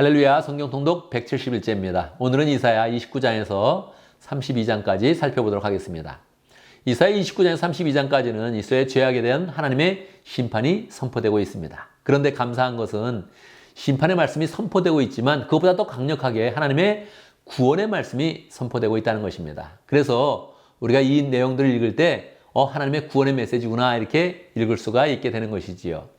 할렐루야, 성경 통독 171제입니다. 오늘은 이사야 29장에서 32장까지 살펴보도록 하겠습니다. 이사야 29장에서 32장까지는 이스라엘 죄악에 대한 하나님의 심판이 선포되고 있습니다. 그런데 감사한 것은 심판의 말씀이 선포되고 있지만 그것보다 더 강력하게 하나님의 구원의 말씀이 선포되고 있다는 것입니다. 그래서 우리가 이 내용들을 읽을 때 하나님의 구원의 메시지구나 이렇게 읽을 수가 있게 되는 것이지요.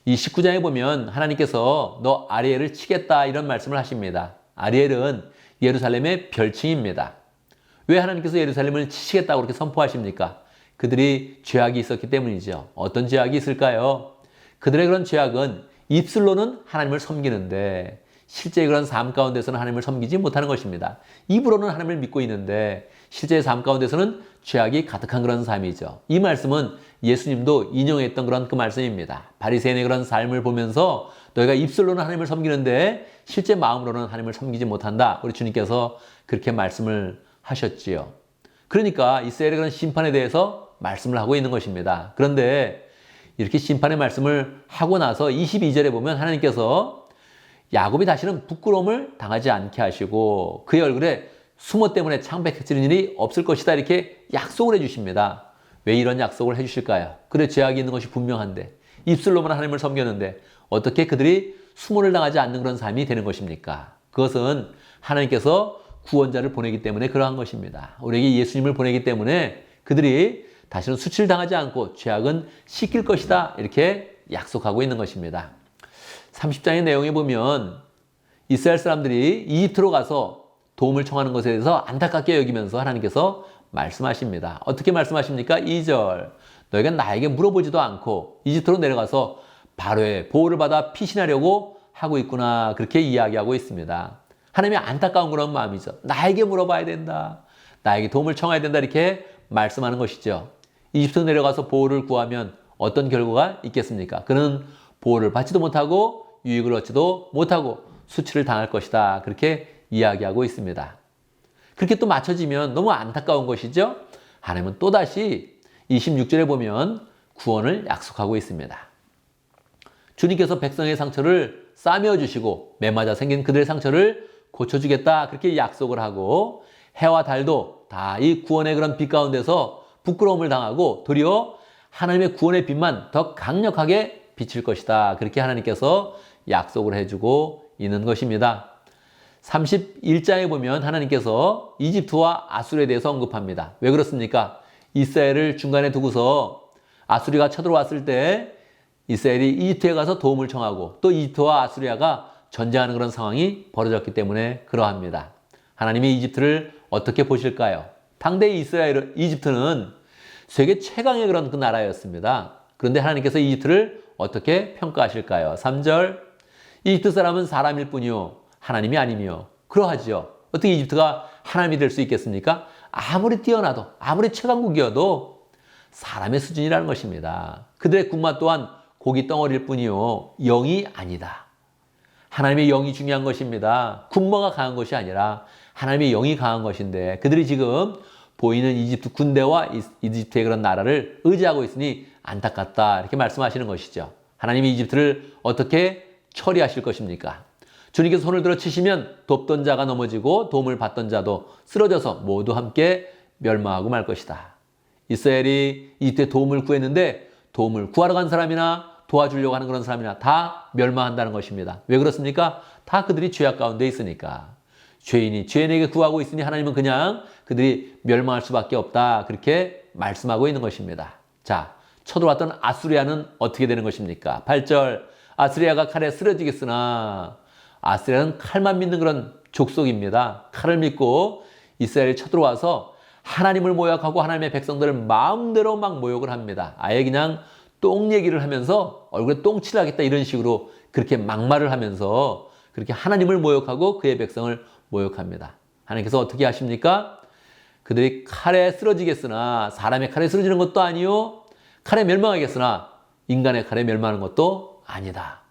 이 19장에 보면 하나님께서 너 아리엘을 치겠다 이런 말씀을 하십니다. 아리엘은 예루살렘의 별칭입니다. 왜 하나님께서 예루살렘을 치시겠다고 그렇게 선포하십니까? 그들이 죄악이 있었기 때문이죠. 어떤 죄악이 있을까요? 그들의 그런 죄악은 입술로는 하나님을 섬기는데 실제 그런 삶 가운데서는 하나님을 섬기지 못하는 것입니다. 입으로는 하나님을 믿고 있는데 실제 삶 가운데서는 죄악이 가득한 그런 삶이죠. 이 말씀은 예수님도 인용했던 그런 그 말씀입니다. 바리새인의 그런 삶을 보면서 너희가 입술로는 하나님을 섬기는데 실제 마음으로는 하나님을 섬기지 못한다. 우리 주님께서 그렇게 말씀을 하셨지요. 그러니까 이스라엘의 그런 심판에 대해서 말씀을 하고 있는 것입니다. 그런데 이렇게 심판의 말씀을 하고 나서 22절에 보면 하나님께서 야곱이 다시는 부끄러움을 당하지 않게 하시고 그의 얼굴에 수모 때문에 창백해지는 일이 없을 것이다 이렇게 약속을 해주십니다. 왜 이런 약속을 해주실까요? 그래 죄악이 있는 것이 분명한데 입술로만 하나님을 섬겼는데 어떻게 그들이 수모를 당하지 않는 그런 삶이 되는 것입니까? 그것은 하나님께서 구원자를 보내기 때문에 그러한 것입니다. 우리에게 예수님을 보내기 때문에 그들이 다시는 수치를 당하지 않고 죄악은 씻길 것이다 이렇게 약속하고 있는 것입니다. 30장의 내용에 보면 이스라엘 사람들이 이집트로 가서 도움을 청하는 것에 대해서 안타깝게 여기면서 하나님께서 말씀하십니다. 어떻게 말씀하십니까? 2절 너희가 나에게 물어보지도 않고 이집트로 내려가서 바로의 보호를 받아 피신하려고 하고 있구나 그렇게 이야기하고 있습니다. 하나님이 안타까운 그런 마음이죠. 나에게 물어봐야 된다. 나에게 도움을 청해야 된다 이렇게 말씀하는 것이죠. 이집트로 내려가서 보호를 구하면 어떤 결과가 있겠습니까? 그는 보호를 받지도 못하고 유익을 얻지도 못하고 수치를 당할 것이다. 그렇게 이야기하고 있습니다. 그렇게 또 맞춰지면 너무 안타까운 것이죠. 하나님은 또다시 26절에 보면 구원을 약속하고 있습니다. 주님께서 백성의 상처를 싸매어 주시고 매맞아 생긴 그들의 상처를 고쳐주겠다 그렇게 약속을 하고 해와 달도 다 이 구원의 그런 빛 가운데서 부끄러움을 당하고 도리어 하나님의 구원의 빛만 더 강력하게 비칠 것이다. 그렇게 하나님께서 약속을 해주고 있는 것입니다. 31장에 보면 하나님께서 이집트와 아수르에 대해서 언급합니다. 왜 그렇습니까? 이스라엘을 중간에 두고서 아수리가 쳐들어왔을 때 이스라엘이 이집트에 가서 도움을 청하고 또 이집트와 아수리아가 전쟁하는 그런 상황이 벌어졌기 때문에 그러합니다. 하나님이 이집트를 어떻게 보실까요? 당대의 이집트는 세계 최강의 그런 그 나라였습니다. 그런데 하나님께서 이집트를 어떻게 평가하실까요? 3절 이집트 사람은 사람일 뿐이요 하나님이 아니며 그러하지요. 어떻게 이집트가 하나님이 될 수 있겠습니까? 아무리 뛰어나도 아무리 최강국이어도 사람의 수준이라는 것입니다. 그들의 군마 또한 고기 덩어리일 뿐이요 영이 아니다. 하나님의 영이 중요한 것입니다. 군마가 강한 것이 아니라 하나님의 영이 강한 것인데 그들이 지금 보이는 이집트 군대와 이집트의 그런 나라를 의지하고 있으니 안타깝다 이렇게 말씀하시는 것이죠. 하나님이 이집트를 어떻게 처리하실 것입니까? 주님께서 손을 들어 치시면 돕던 자가 넘어지고 도움을 받던 자도 쓰러져서 모두 함께 멸망하고 말 것이다. 이스라엘이 이때 도움을 구했는데 도움을 구하러 간 사람이나 도와주려고 하는 그런 사람이나 다 멸망한다는 것입니다. 왜 그렇습니까? 다 그들이 죄악 가운데 있으니까. 죄인이 죄인에게 구하고 있으니 하나님은 그냥 그들이 멸망할 수밖에 없다. 그렇게 말씀하고 있는 것입니다. 자, 쳐들어왔던 아수리아는 어떻게 되는 것입니까? 8절 아수리아가 칼에 쓰러지겠으나 아수리아는 칼만 믿는 그런 족속입니다. 칼을 믿고 이스라엘이 쳐들어와서 하나님을 모욕하고 하나님의 백성들을 마음대로 막 모욕을 합니다. 아예 그냥 똥 얘기를 하면서 얼굴에 똥칠을 하겠다 이런 식으로 그렇게 막말을 하면서 그렇게 하나님을 모욕하고 그의 백성을 모욕합니다. 하나님께서 어떻게 하십니까? 그들이 칼에 쓰러지겠으나 사람의 칼에 쓰러지는 것도 아니요 칼에 멸망하겠으나 인간의 칼에 멸망하는 것도 아니다.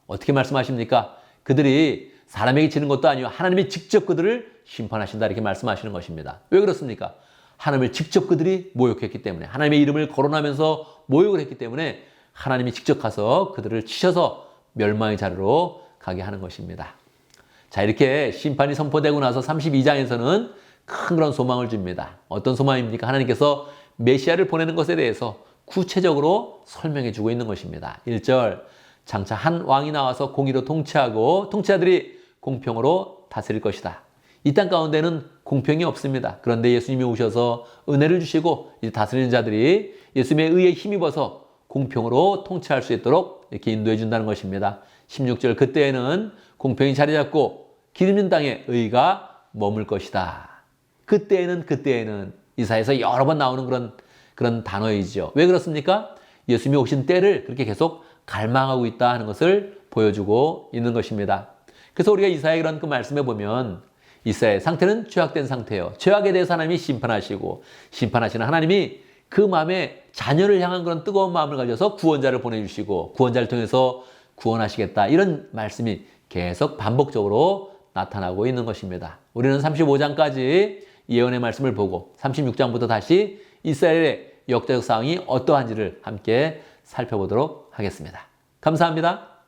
어떻게 말씀하십니까? 그들이 사람에게 지는 것도 아니요 하나님이 직접 그들을 심판하신다 이렇게 말씀하시는 것입니다. 왜 그렇습니까? 하나님을 직접 그들이 모욕했기 때문에 하나님의 이름을 거론하면서 모욕을 했기 때문에 하나님이 직접 가서 그들을 치셔서 멸망의 자리로 가게 하는 것입니다. 자, 이렇게 심판이 선포되고 나서 32장에서는 큰 그런 소망을 줍니다. 어떤 소망입니까? 하나님께서 메시아를 보내는 것에 대해서 구체적으로 설명해 주고 있는 것입니다. 1절, 장차 한 왕이 나와서 공의로 통치하고 통치자들이 공평으로 다스릴 것이다. 이 땅 가운데는 공평이 없습니다. 그런데 예수님이 오셔서 은혜를 주시고 이제 다스리는 자들이 예수님의 의에 힘입어서 공평으로 통치할 수 있도록 이렇게 인도해 준다는 것입니다. 16절, 그때에는 공평이 자리 잡고 기름진 땅에 의가 머물 것이다. 그때에는 이사야에서 여러 번 나오는 그런 단어이죠. 왜 그렇습니까? 예수님이 오신 때를 그렇게 계속 갈망하고 있다 하는 것을 보여주고 있는 것입니다. 그래서 우리가 이사야의 그런 그 말씀에 보면 이사야의 상태는 죄악된 상태예요. 죄악에 대해서 하나님이 심판하시고 심판하시는 하나님이 그 마음에 자녀를 향한 그런 뜨거운 마음을 가져서 구원자를 보내주시고 구원자를 통해서 구원하시겠다. 이런 말씀이 계속 반복적으로 나타나고 있는 것입니다. 우리는 35장까지 예언의 말씀을 보고 36장부터 다시 이스라엘의 역사적 상황이 어떠한지를 함께 살펴보도록 하겠습니다. 감사합니다.